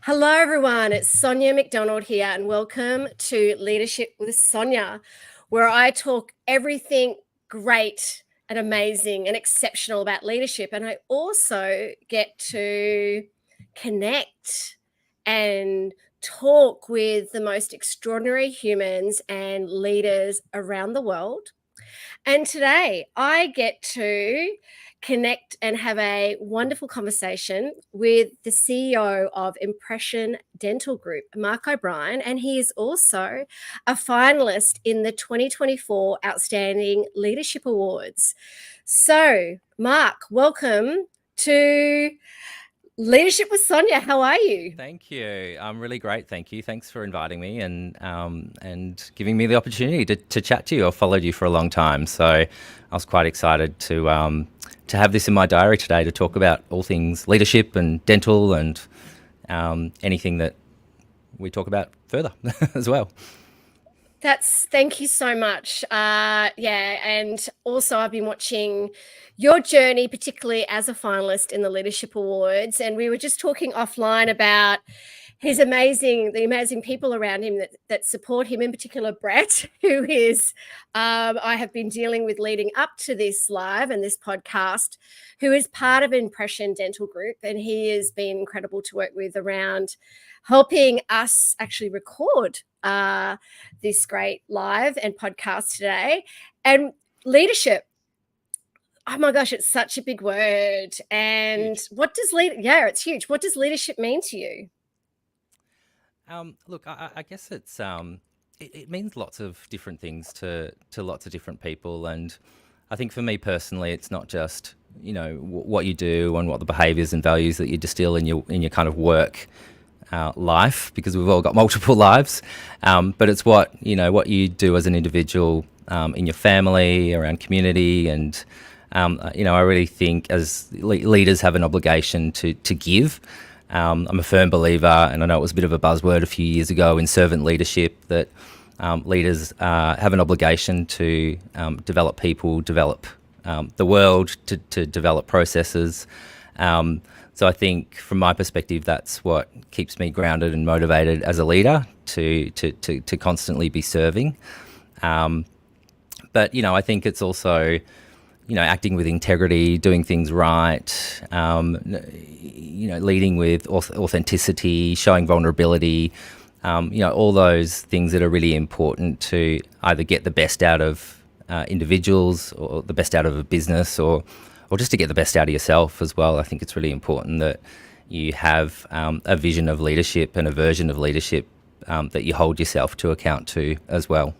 Hello, everyone. It's Sonia McDonald here, and welcome to Leadership with Sonia, where I talk everything great and amazing and exceptional about leadership. And I also get to connect and talk with the most extraordinary humans and leaders around the world. And today I get to connect and have a wonderful conversation with the CEO of Impression Dental Group, Mark O'Brien, and he is also a finalist in the 2024 Outstanding Leadership Awards. So, Mark, welcome to Leadership with Sonia. How are you? Thank you. I'm really great. Thank you. Thanks for inviting me and giving me the opportunity to chat to you. I've followed you for a long time, so I was quite excited to have this in my diary today to talk about all things leadership and dental and anything that we talk about further as well. Thank you so much. And also I've been watching your journey, particularly as a finalist in the Leadership Awards. And we were just talking offline about the amazing people around him that support him, in particular Brett, who is I have been dealing with leading up to this live and this podcast, who is part of Impression Dental Group, and he has been incredible to work with around helping us actually record this great live and podcast today. And leadership, oh my gosh, it's such a big word. And Huge. It's huge. What does leadership mean to you? Look, I guess it means lots of different things to lots of different people, and I think for me personally, it's not just what you do and what the behaviours and values that you distill in your kind of work life, because we've all got multiple lives, but it's what you do as an individual in your family, around community, and I really think as leaders have an obligation to give. I'm a firm believer, and I know it was a bit of a buzzword a few years ago, in servant leadership, that leaders have an obligation to develop people, develop the world, to develop processes. So I think from my perspective, that's what keeps me grounded and motivated as a leader to constantly be serving. But I think it's also acting with integrity, doing things right, leading with authenticity, showing vulnerability, all those things that are really important to either get the best out of individuals, or the best out of a business, or just to get the best out of yourself as well. I think it's really important that you have a vision of leadership and a version of leadership that you hold yourself to account to as well.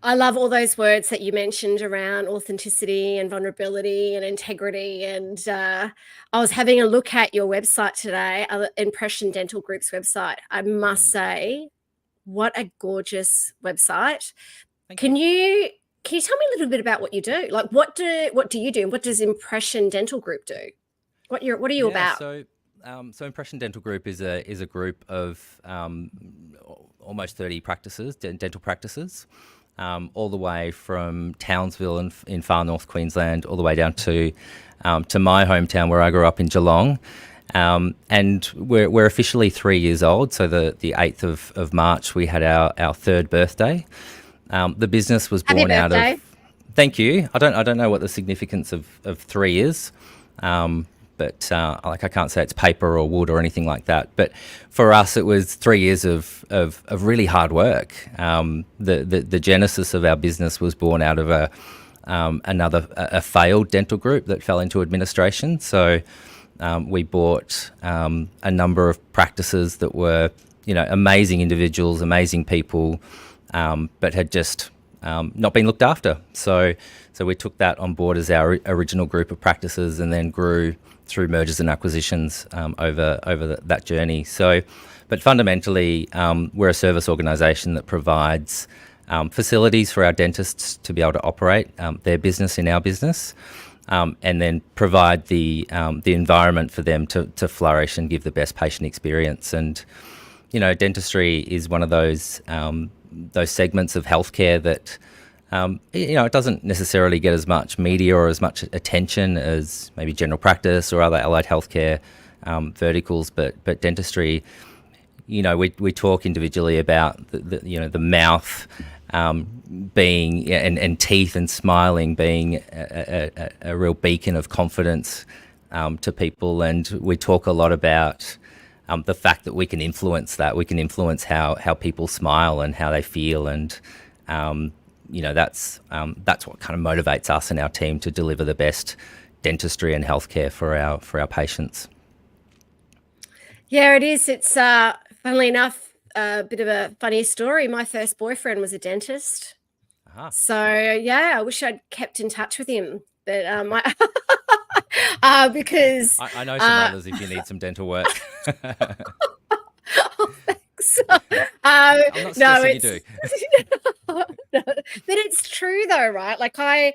I love all those words that you mentioned around authenticity and vulnerability and integrity. And I was having a look at your website today, Impression Dental Group's website. I must say, what a gorgeous website. Can you tell me a little bit about what you do? Like, what do you do? What does Impression Dental Group do? What are you about? So Impression Dental Group is a group of almost 30 practices, dental practices, all the way from Townsville in far north Queensland, all the way down to my hometown where I grew up in Geelong. And we're officially 3 years old. So the 8th of March, we had our third birthday. The business was born out of. Thank you. I don't know what the significance of 3 is, but I can't say it's paper or wood or anything like that. But for us, it was 3 years of really hard work. The genesis of our business was born out of a failed dental group that fell into administration. So we bought a number of practices that were amazing individuals, amazing people, but had just not been looked after. So we took that on board as our original group of practices, and then grew through mergers and acquisitions over that journey. So, but fundamentally, we're a service organisation that provides facilities for our dentists to be able to operate their business in our business, and then provide the environment for them to flourish and give the best patient experience. And dentistry is one of those segments of healthcare that it doesn't necessarily get as much media or as much attention as maybe general practice or other allied healthcare verticals, but dentistry, we talk individually about the mouth being and teeth and smiling being a real beacon of confidence to people, and we talk a lot about the fact that we can influence that. We can influence how people smile and how they feel, and that's what kind of motivates us and our team to deliver the best dentistry and healthcare for our patients. Yeah, it is. It's funnily enough, a bit of a funny story. My first boyfriend was a dentist. So yeah, I wish I'd kept in touch with him, but because I know some others if you need some dental work. Oh, thanks. I'm not suggesting you do. No, but it's true though, right? Like I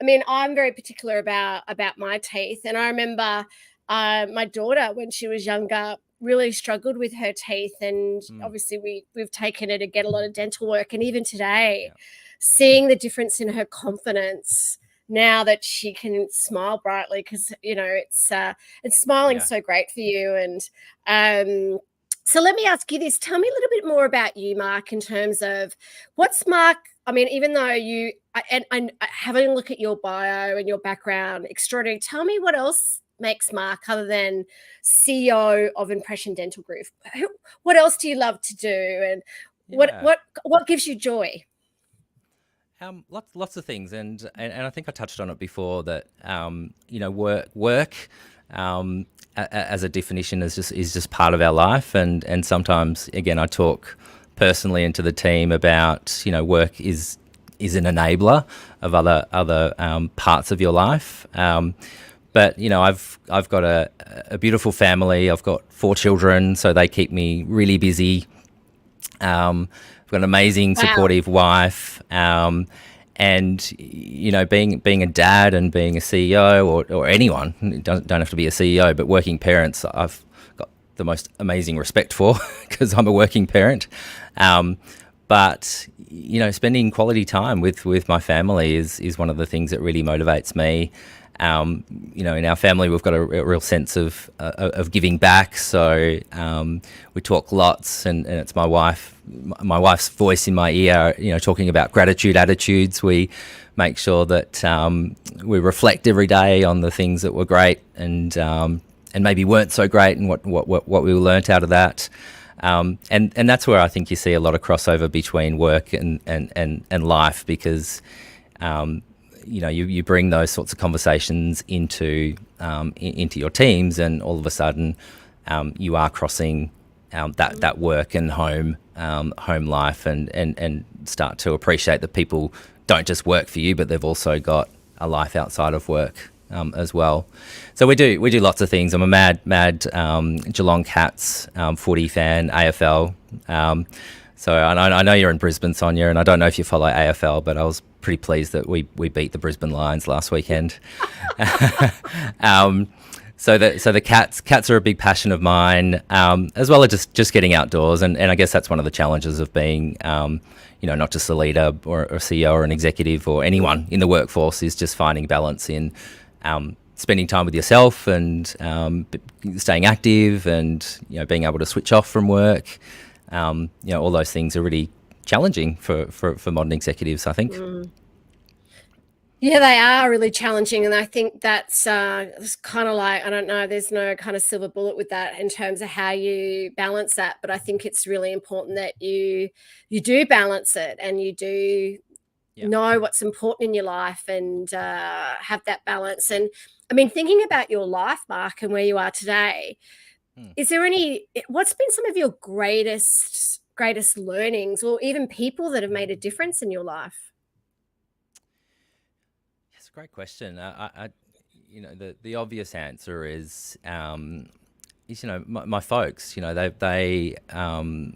mean, I'm very particular about my teeth, and I remember my daughter when she was younger really struggled with her teeth, and obviously we've taken her to get a lot of dental work, and even today, seeing the difference in her confidence now that she can smile brightly, because it's smiling's so great for you. And so let me ask you this. Tell me a little bit more about you, Mark, in terms of what's Mark. I mean, even though you and having a look at your bio and your background, extraordinary. Tell me what else makes Mark other than CEO of Impression Dental Group. What else do you love to do, and what gives you joy? Lots of things, and I think I touched on it before that work as a definition is just part of our life, and sometimes again I talk personally into the team about work is an enabler of other parts of your life. But I've got a beautiful family. I've got 4 children, so they keep me really busy. I've got an amazing supportive wife, and being a dad and being a CEO or anyone, don't have to be a CEO, but working parents, I've got the most amazing respect for because I'm a working parent. But spending quality time with my family is one of the things that really motivates me. In our family, we've got a real sense of giving back. So we talk lots, and it's my wife's voice in my ear, talking about gratitude attitudes. We make sure that we reflect every day on the things that were great and maybe weren't so great, and what we learnt out of that. And that's where I think you see a lot of crossover between work and life, because you bring those sorts of conversations into your teams, and all of a sudden you are crossing that work and home life, and start to appreciate that people don't just work for you, but they've also got a life outside of work as well. So we do lots of things. I'm a mad Geelong Cats footy fan, AFL. So I know you're in Brisbane, Sonia, and I don't know if you follow AFL, but I was pretty pleased that we beat the Brisbane Lions last weekend. So the cats are a big passion of mine, as well as just getting outdoors, and I guess that's one of the challenges of being not just a leader or a CEO or an executive or anyone in the workforce, is just finding balance in spending time with yourself and staying active, and being able to switch off from work. All those things are really challenging for modern executives, I think. Yeah, they are really challenging, and I think that's kind of like, I don't know, there's no kind of silver bullet with that in terms of how you balance that, but I think it's really important that you do balance it, and you do know what's important in your life, and have that balance. And I mean, thinking about your life, Mark, and where you are today, is there what's been some of your greatest learnings, or even people that have made a difference in your life? It's a great question. The obvious answer is my folks. They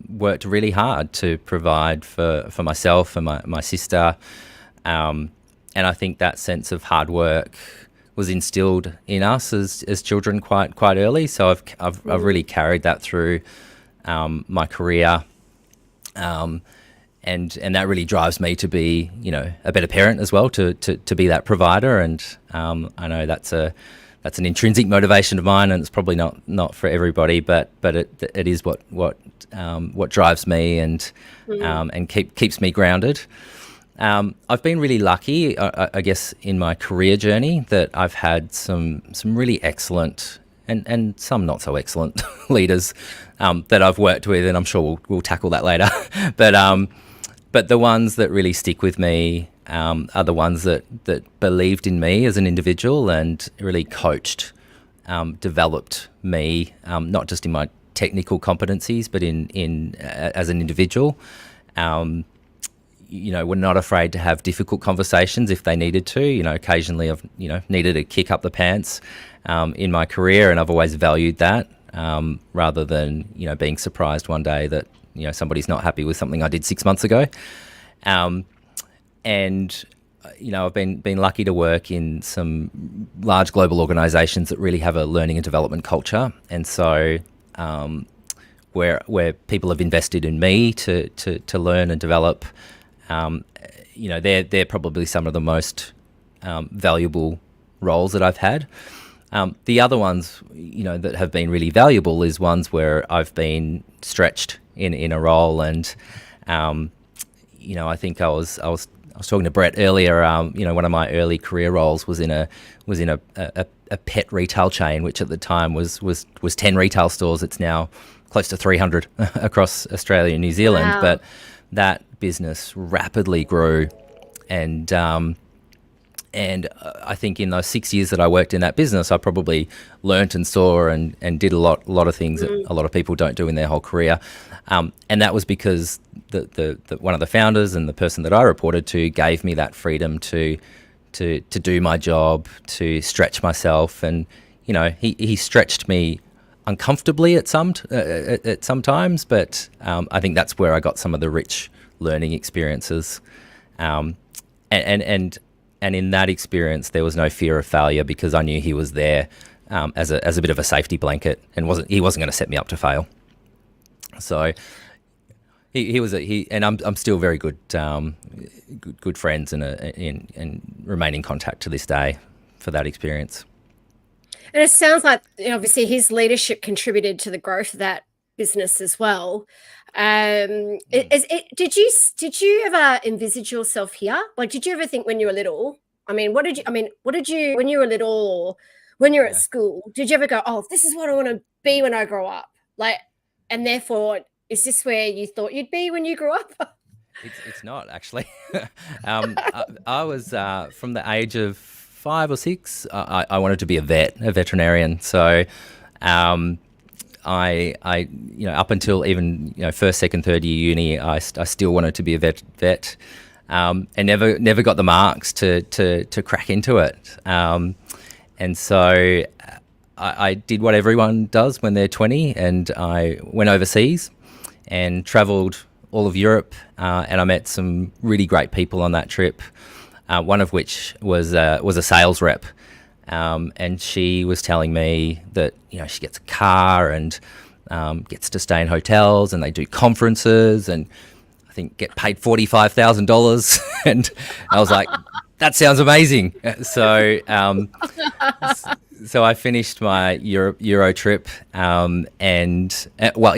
worked really hard to provide for myself and my sister, and I think that sense of hard work was instilled in us as children quite early. So I've really carried that through my career, and that really drives me to be a better parent as well, to be that provider. And I know that's that's an intrinsic motivation of mine, and it's probably not for everybody, but it is what drives me and keeps me grounded. I've been really lucky, I guess, in my career journey that I've had some really excellent and some not so excellent leaders that I've worked with, and I'm sure we'll tackle that later. But the ones that really stick with me are the ones that believed in me as an individual and really coached, developed me, not just in my technical competencies, but in as an individual. Were not afraid to have difficult conversations if they needed to. Occasionally I've, needed a kick up the pants in my career, and I've always valued that rather than, being surprised one day that, somebody's not happy with something I did 6 months ago. I've been lucky to work in some large global organisations that really have a learning and development culture. And so where people have invested in me to learn and develop, they're probably some of the most valuable roles that I've had. The other ones, that have been really valuable is ones where I've been stretched in a role, and I think I was talking to Brett earlier. One of my early career roles was in a pet retail chain, which at the time was 10 retail stores. It's now close to 300 across Australia and New Zealand. Wow. But that business rapidly grew, and I think in those 6 years that I worked in that business, I probably learnt and saw and did a lot of things that a lot of people don't do in their whole career. And that was because the one of the founders and the person that I reported to gave me that freedom to do my job, to stretch myself, and he stretched me uncomfortably at some times, but I think that's where I got some of the rich learning experiences, and in that experience there was no fear of failure, because I knew he was there as a bit of a safety blanket, and he wasn't going to set me up to fail. So I'm still very good friends and remain in contact to this day for that experience. And it sounds like obviously his leadership contributed to the growth of that business as well. Did you ever envisage yourself here? Like, did you ever think when you were little? What did you when you were little, or when you were at school? Did you ever go, "Oh, this is what I want to be when I grow up"? And therefore, is this where you thought you'd be when you grew up? It's not, actually. I was from the age of 5 or 6. I wanted to be a veterinarian. So I up until even first, second, third year uni, I still wanted to be a vet, and never got the marks to crack into it. And so I did what everyone does when they're 20, and I went overseas and travelled all of Europe, and I met some really great people on that trip. One of which was a sales rep, and she was telling me that she gets a car and gets to stay in hotels, and they do conferences, and I think get paid $45,000. And I was like, that sounds amazing. So I finished my Euro trip, and in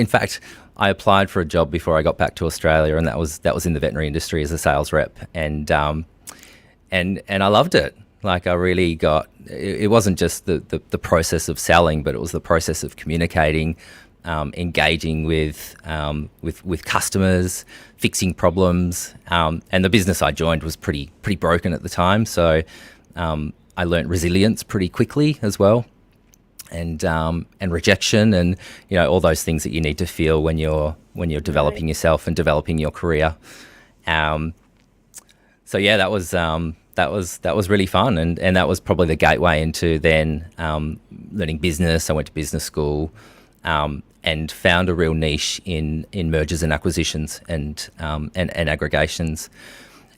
fact, I applied for a job before I got back to Australia, and that was in the veterinary industry as a sales rep, and I loved it. Like, I really got, it wasn't just the process of selling, but it was the process of communicating, engaging with customers, fixing problems, and the business I joined was pretty broken at the time. So I learnt resilience pretty quickly as well, and rejection, and all those things that you need to feel when you're developing yourself and developing your career. So yeah, that was really fun, and that was probably the gateway into then learning business. I went to business school, and found a real niche in mergers and acquisitions and aggregations.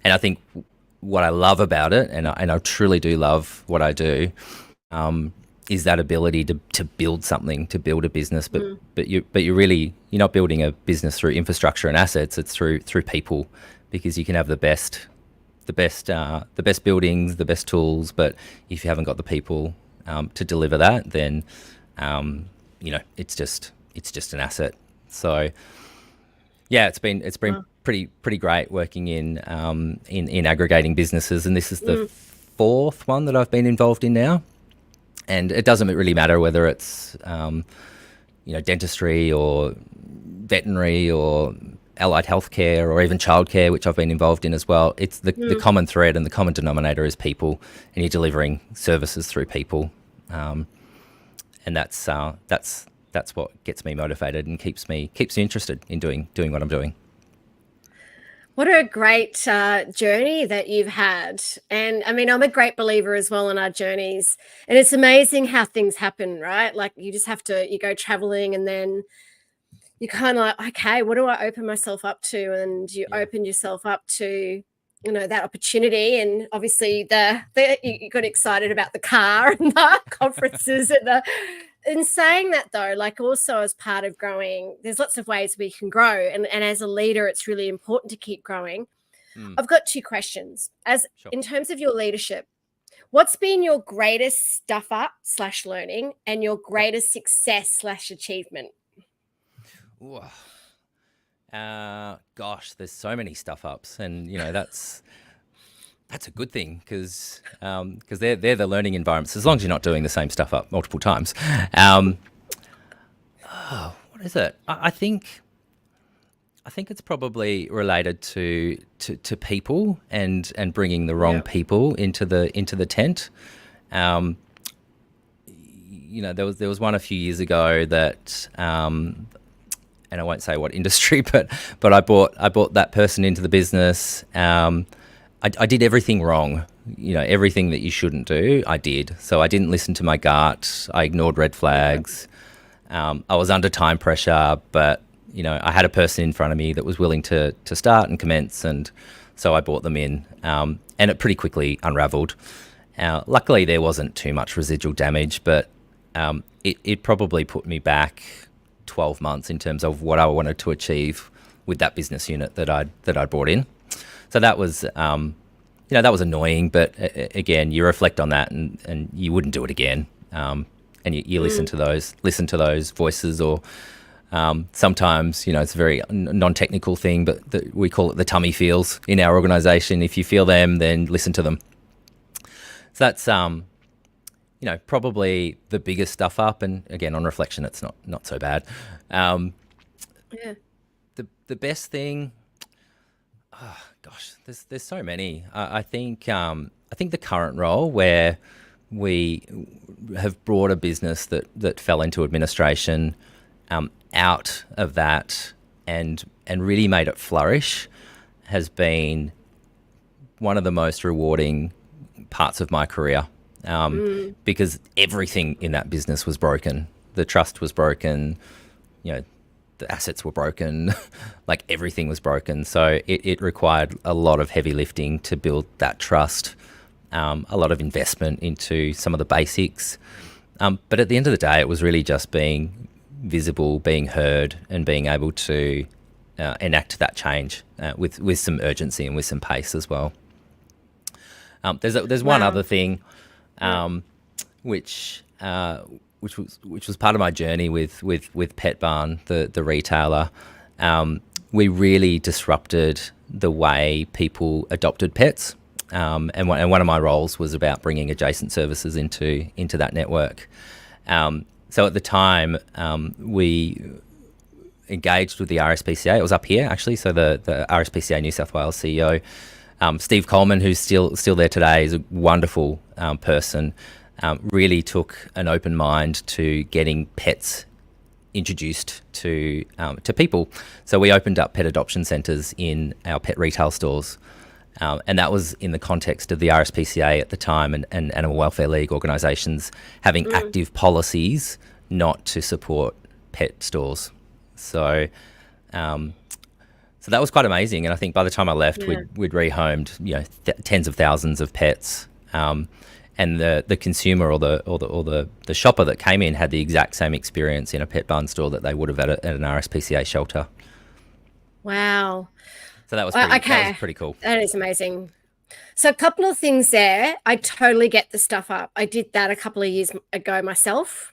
And I think what I love about it, and I truly do love what I do, is that ability to build something, to build a business, but you're not building a business through infrastructure and assets. It's through people, because you can have the best buildings, the best tools, but if you haven't got the people, to deliver that, then it's just an asset. So yeah, it's been pretty great working in aggregating businesses, and this is the fourth one that I've been involved in now. And it doesn't really matter whether it's dentistry or veterinary or allied healthcare or even childcare, which I've been involved in as well. It's the common thread and the common denominator is people, and you're delivering services through people, and that's what gets me motivated and keeps me interested in doing what I'm doing. What a great journey that you've had. And I mean, I'm a great believer as well in our journeys. And it's amazing how things happen, right? Like you just have to, you go traveling and then you kind of like, okay, what do I open myself up to? And you open yourself up to, that opportunity. And obviously you got excited about the car and the conferences and in saying that though, like also as part of growing, there's lots of ways we can grow. And as a leader, it's really important to keep growing. I've got two questions. In terms of your leadership, what's been your greatest stuff up / learning and your greatest success / achievement? Gosh, there's so many stuff ups, and that's a good thing because they're the learning environments, as long as you're not doing the same stuff up multiple times. What is it? I think it's probably related to people and bringing the wrong people into the tent. There was one a few years ago that, and I won't say what industry, but I brought that person into the business. I did everything wrong, everything that you shouldn't do, I did. So I didn't listen to my gut. I ignored red flags. I was under time pressure, but, I had a person in front of me that was willing to start and commence. And so I brought them in, and it pretty quickly unraveled. Luckily, there wasn't too much residual damage, but it probably put me back 12 months in terms of what I wanted to achieve with that business unit that I'd brought in. So that was, that was annoying. But again, you reflect on that, and you wouldn't do it again. And you listen to those voices, or sometimes, it's a very non-technical thing, but we call it the tummy feels in our organisation. If you feel them, then listen to them. So that's probably the biggest stuff up. And again, on reflection, it's not so bad. The best thing. Oh, gosh, there's so many. I think the current role where we have brought a business that fell into administration out of that and really made it flourish has been one of the most rewarding parts of my career, because everything in that business was broken. The trust was broken, the assets were broken, like everything was broken. So it required a lot of heavy lifting to build that trust, a lot of investment into some of the basics. But at the end of the day, it was really just being visible, being heard, and being able to enact that change with some urgency and with some pace as well. There's one other thing, which was part of my journey with Pet Barn, the retailer. We really disrupted the way people adopted pets, and one of my roles was about bringing adjacent services into that network. So at the time, we engaged with the RSPCA. It was up here actually. So the RSPCA New South Wales CEO, Steve Coleman, who's still there today, is a wonderful person. Really took an open mind to getting pets introduced to people. So we opened up pet adoption centres in our pet retail stores, and that was in the context of the RSPCA at the time and Animal Welfare League organisations having active policies not to support pet stores. So that was quite amazing, and I think by the time I left, we'd rehomed tens of thousands of pets. And the consumer or the shopper that came in had the exact same experience in a Pet Barn store that they would have at an RSPCA shelter. Wow. So that was pretty cool. That is amazing. So a couple of things there. I totally get the stuff up. I did that a couple of years ago myself.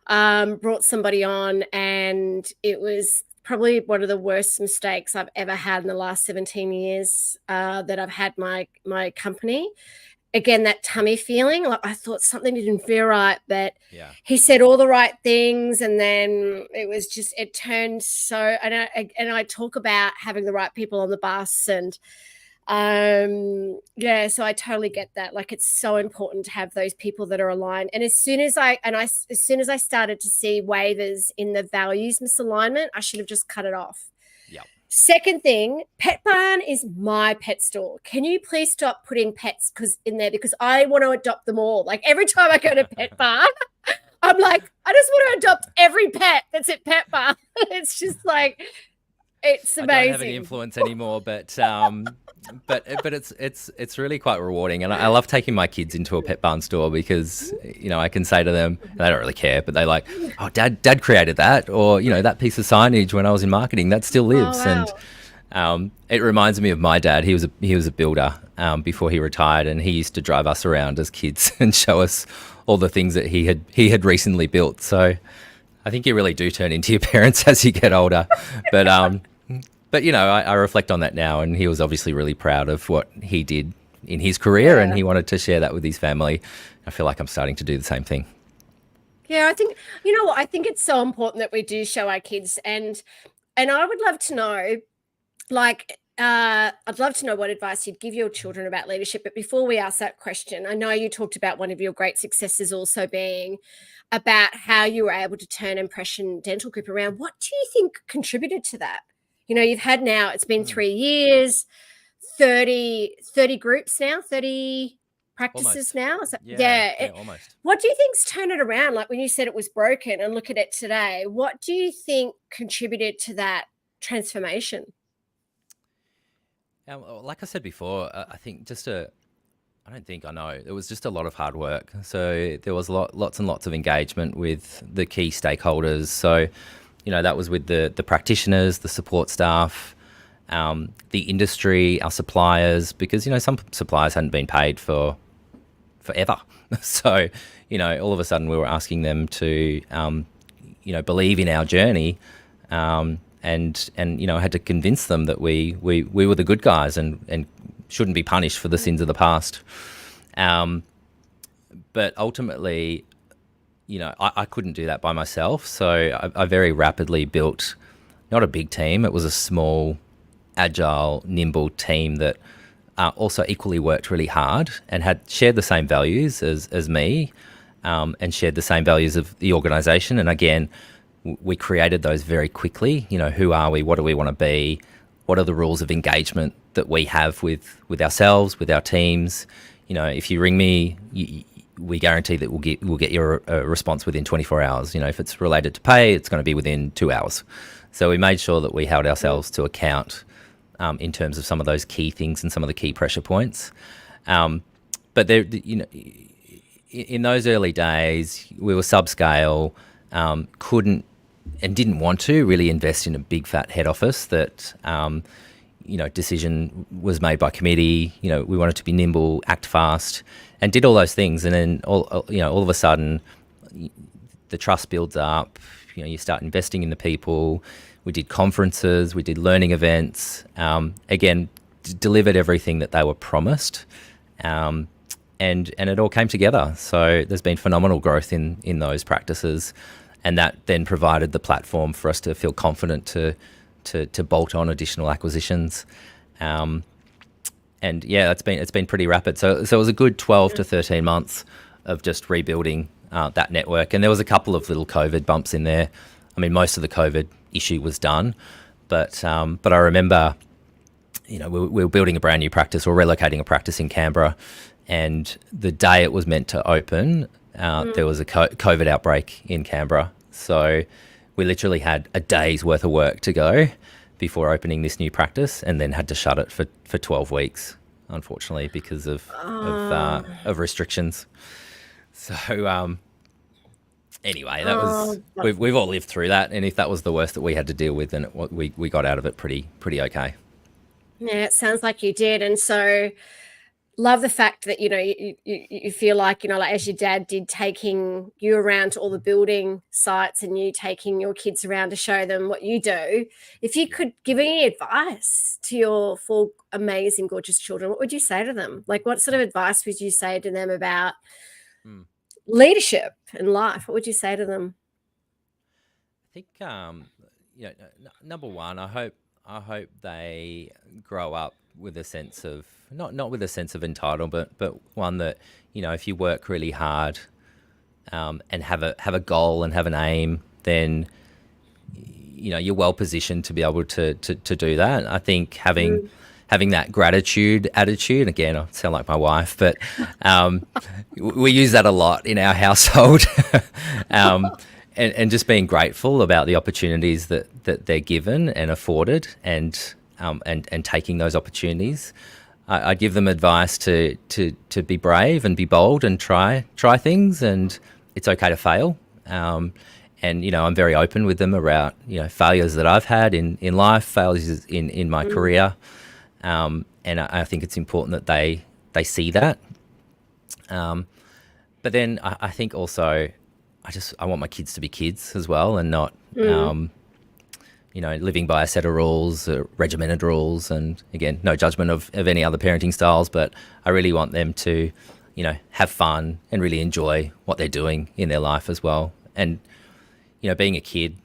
Brought somebody on, and it was probably one of the worst mistakes I've ever had in the last 17 years that I've had my company. Again, that tummy feeling, like I thought something didn't feel right, but Yeah. he said all the right things, and then it turned so. And I talk about having the right people on the bus, and yeah, so I totally get that. Like, it's so important to have those people that are aligned. And as soon as I started to see waivers in the values misalignment, I should have just cut it off. Yep. Second thing, Pet Barn is my pet store. Can you please stop putting pets in there, because I want to adopt them all. Like, every time I go to Pet Barn, I'm like, I just want to adopt every pet that's at Pet Barn. It's just like, it's amazing. I don't have any influence anymore, but it's really quite rewarding, and I love taking my kids into a Pet Barn store because I can say to them, and they don't really care, but they like, oh, Dad created that, or that piece of signage when I was in marketing that still lives. Oh, wow. And it reminds me of my dad. He was a builder before he retired, and he used to drive us around as kids and show us all the things that he had recently built. So I think you really do turn into your parents as you get older, but I reflect on that now, and he was obviously really proud of what he did in his career, and he wanted to share that with his family. I feel like I'm starting to do the same thing. Yeah, I think, what, I think it's so important that we do show our kids, and I would love to know, like, I'd love to know what advice you'd give your children about leadership. But before we ask that question, I know you talked about one of your great successes also being about how you were able to turn Impression Dental Group around. What do you think contributed to that? You've had now, it's been 3 years, 30 groups now, 30 practices Almost. now. So, almost. What do you think's turned it around? Like, when you said it was broken and look at it today, what do you think contributed to that transformation? Like I said before, I think I don't think I know. It was just a lot of hard work. So there was lots and lots of engagement with the key stakeholders. So, that was with the practitioners, the support staff, the industry, our suppliers, because, some suppliers hadn't been paid for forever. So, all of a sudden we were asking them to, believe in our journey, and I had to convince them that we were the good guys and shouldn't be punished for the sins of the past. But ultimately, I couldn't do that by myself. So I very rapidly built not a big team. It was a small, agile, nimble team that also equally worked really hard and had shared the same values as me, and shared the same values of the organisation. And again, we created those very quickly. Who are we? What do we want to be? What are the rules of engagement that we have with ourselves, with our teams? If you ring me, we guarantee that we'll get your response within 24 hours. If it's related to pay, it's going to be within 2 hours. So we made sure that we held ourselves to account in terms of some of those key things and some of the key pressure points. But there, in those early days, we were subscale, couldn't and didn't want to really invest in a big fat head office that, decision was made by committee. We wanted to be nimble, act fast, and did all those things. And then all of a sudden, the trust builds up. You start investing in the people. We did conferences, we did learning events. Again, delivered everything that they were promised, and it all came together. So there's been phenomenal growth in those practices. And that then provided the platform for us to feel confident to bolt on additional acquisitions, and yeah, it's been pretty rapid. So it was a good 12 to 13 months of just rebuilding that network. And there was a couple of little COVID bumps in there. I mean, most of the COVID issue was done, but I remember, we were building a brand new practice or relocating a practice in Canberra, and the day it was meant to open, there was a COVID outbreak in Canberra. So we literally had a day's worth of work to go before opening this new practice, and then had to shut it for 12 weeks, unfortunately, because of restrictions. So anyway, that was we've all lived through that, and if that was the worst that we had to deal with, then we got out of it pretty okay. Yeah, it sounds like you did. And so love the fact that, you feel like, like as your dad did, taking you around to all the building sites and you taking your kids around to show them what you do. If you could give any advice to your four amazing, gorgeous children, what would you say to them? Like, what sort of advice would you say to them about leadership and life? What would you say to them? I think, number one, I hope they grow up with a sense of not with a sense of entitlement, but one that, if you work really hard, and have a goal and have an aim, then you're well positioned to be able to do that. I think having that gratitude attitude, again, I sound like my wife, but we use that a lot in our household. And just being grateful about the opportunities that they're given and afforded, and taking those opportunities. I give them advice to be brave and be bold and try things, and it's okay to fail. And I'm very open with them about failures that I've had in life, failures in my career, and I think it's important that they see that. But then I think also I want my kids to be kids as well, and not living by a set of rules, regimented rules. And again, no judgment of any other parenting styles, but I really want them to have fun and really enjoy what they're doing in their life as well. And being a kid,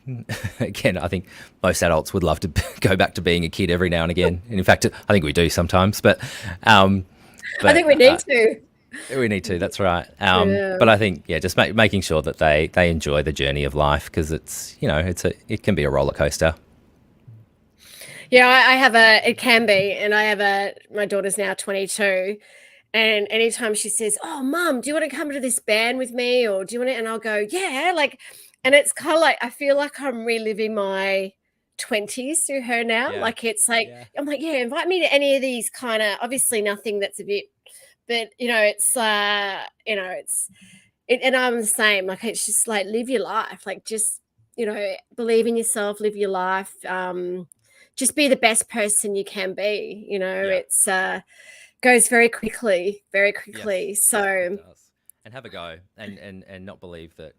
again, I think most adults would love to go back to being a kid every now and again. And in fact, I think we do sometimes, but I think we need to. We need to, that's right. But I think, just making sure that they enjoy the journey of life, because it's, it can be a roller coaster. Yeah, it can be. And my daughter's now 22. And anytime she says, "Oh, Mum, do you want to come to this band with me? Or do you want to?" And I'll go, "Yeah." And it's kind of like, I feel like I'm reliving my 20s through her now. Yeah. Like, it's like, I'm like, yeah, invite me to any of these kind of, obviously nothing that's a bit, but it's and I'm the same. Like, it's just like, live your life. Like, just believe in yourself, live your life. Just be the best person you can be. It's goes very quickly. Yes, So it does. And have a go, and not believe that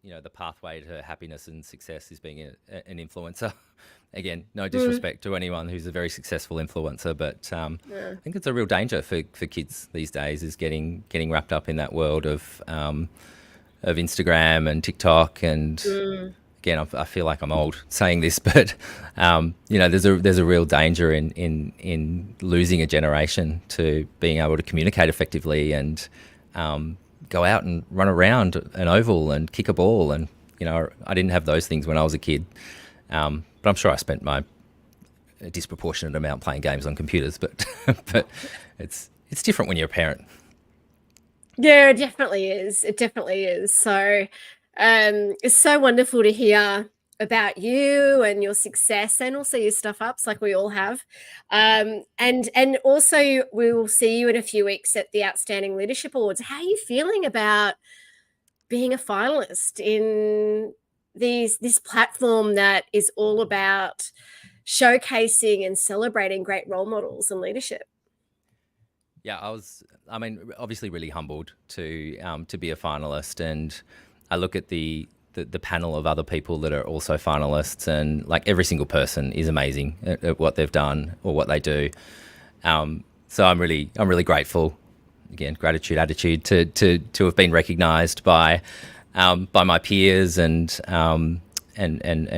the pathway to happiness and success is being an influencer. Again, no disrespect to anyone who's a very successful influencer, but I think it's a real danger for kids these days, is getting wrapped up in that world of Instagram and TikTok. And again, I feel like I'm old saying this, but there's a real danger in losing a generation to being able to communicate effectively and go out and run around an oval and kick a ball. And I didn't have those things when I was a kid. But I'm sure I spent my disproportionate amount playing games on computers, but it's different when you're a parent. Yeah, it definitely is. It definitely is. So it's so wonderful to hear about you and your success, and also your stuff ups, like we all have. And also we will see you in a few weeks at the Outstanding Leadership Awards. How are you feeling about being a finalist in this platform that is all about showcasing and celebrating great role models and leadership? Yeah, obviously really humbled to be a finalist, and I look at the panel of other people that are also finalists, and like every single person is amazing at what they've done or what they do. So I'm really grateful. Again, gratitude attitude to have been recognised by my peers and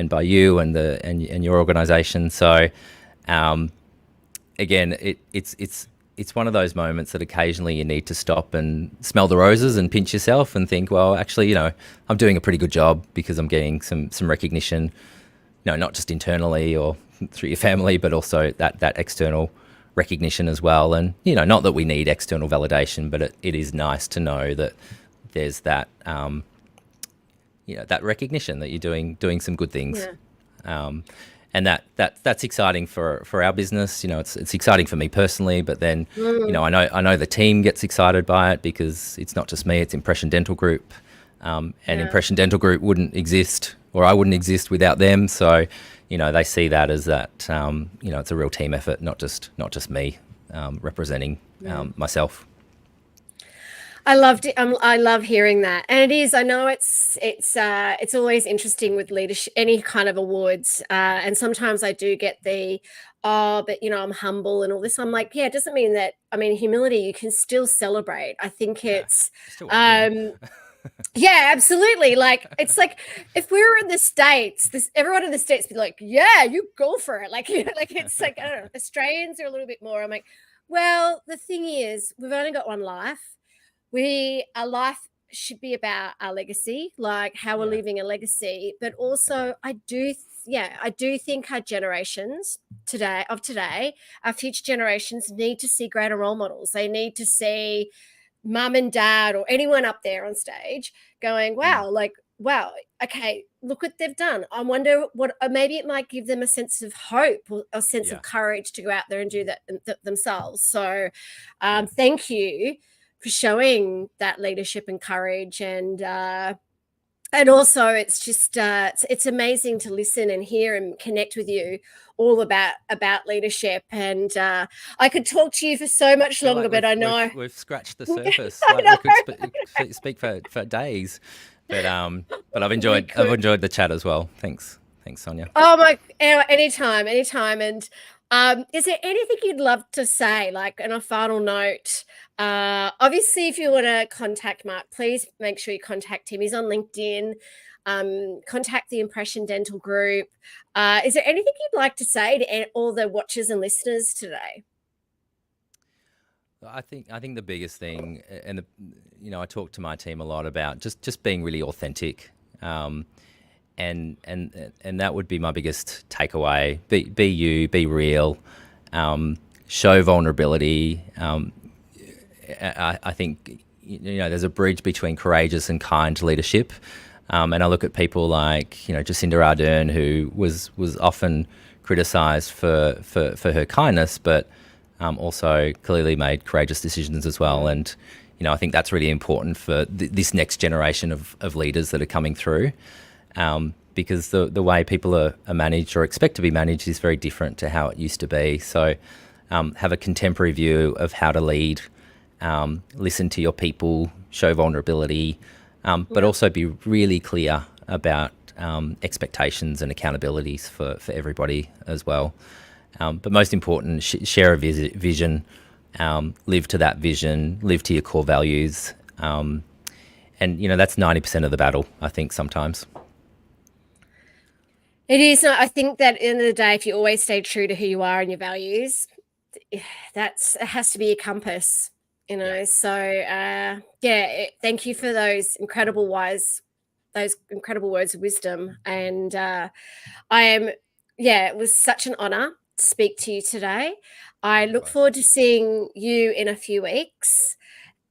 by you and your organisation. So again, it's one of those moments that occasionally you need to stop and smell the roses and pinch yourself and think, well, actually, I'm doing a pretty good job, because I'm getting some recognition, not just internally or through your family, but also that external recognition as well. And not that we need external validation, but it is nice to know that there's that that recognition that you're doing some good things. And that's exciting for our business. It's exciting for me personally, but then I know the team gets excited by it, because it's not just me, it's Impression Dental Group, and Impression Dental Group wouldn't exist, or I wouldn't exist without them. So they see that as that it's a real team effort, not just me representing myself. I loved it. I love hearing that, and it is. I know it's always interesting with leadership, any kind of awards, and sometimes I do get the, oh, but I'm humble and all this. I'm like, yeah, it doesn't mean that. I mean, humility, you can still celebrate. I think Yeah, it's, you still want to win. yeah, absolutely. Like it's like if we were in the States, this everyone in the States be like, yeah, you go for it. Like, like it's like I don't know. Australians are a little bit more. I'm like, well, the thing is, we've only got one life. Our life should be about our legacy, like how we're Yeah, leaving a legacy. But also, I do think our generations today, our future generations need to see greater role models. They need to see mum and dad or anyone up there on stage going, mm, wow, okay, look what they've done. I wonder what, maybe it might give them a sense of hope or a sense yeah, of courage to go out there and do that themselves. So yeah. thank you for showing that leadership and courage, and also it's just it's amazing to listen and hear and connect with you all about leadership, and I could talk to you for so I much feel longer, like but I know we've scratched the surface. I Like know we could speak for days, but we I've could. enjoyed the chat as well. Thanks, Sonia. Oh my, anytime. And is there anything you'd love to say, like on a final note? Obviously, if you want to contact Mark, please make sure you contact him. He's on LinkedIn. Contact the Impression Dental Group. Is there anything you'd like to say to all the watchers and listeners today? I think the biggest thing, and I talk to my team a lot about just being really authentic, and that would be my biggest takeaway. Be you, be real, show vulnerability. I think there's a bridge between courageous and kind leadership, and I look at people like Jacinda Ardern, who was often criticised for her kindness, but also clearly made courageous decisions as well. And I think that's really important for this next generation of leaders that are coming through, because the way people are managed or expect to be managed is very different to how it used to be. So have a contemporary view of how to lead, listen to your people, show vulnerability, but also be really clear about expectations and accountabilities for everybody as well. But most important, share a vision, live to that vision, live to your core values. And that's 90% of the battle, I think, sometimes. It is. I think that at the end of the day, if you always stay true to who you are and your values, it has to be a compass, Yeah. So thank you for those incredible words of wisdom, and it was such an honor to speak to you today. I look Likewise. forward to seeing you in a few weeks.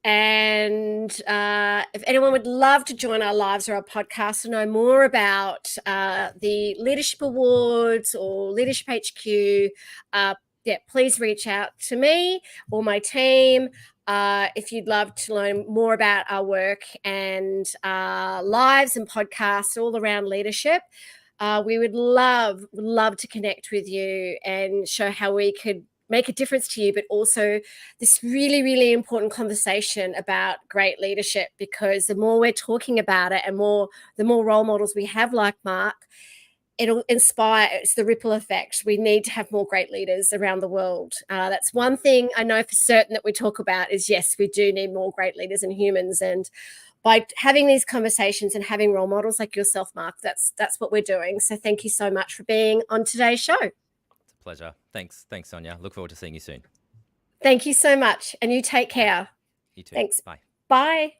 And if anyone would love to join our lives or our podcast to know more about the Leadership Awards or Leadership HQ, please reach out to me or my team. If you'd love to learn more about our work and lives and podcasts all around leadership, we would love to connect with you and show how we could make a difference to you, but also this really, really important conversation about great leadership, because the more we're talking about it and the more role models we have like Mark, it'll inspire. It's the ripple effect. We need to have more great leaders around the world. That's one thing I know for certain that we talk about is, yes, we do need more great leaders and humans. And by having these conversations and having role models like yourself, Mark, that's what we're doing. So thank you so much for being on today's show. It's a pleasure. Thanks, Sonia. Look forward to seeing you soon. Thank you so much. And you take care. You too. Thanks. Bye. Bye.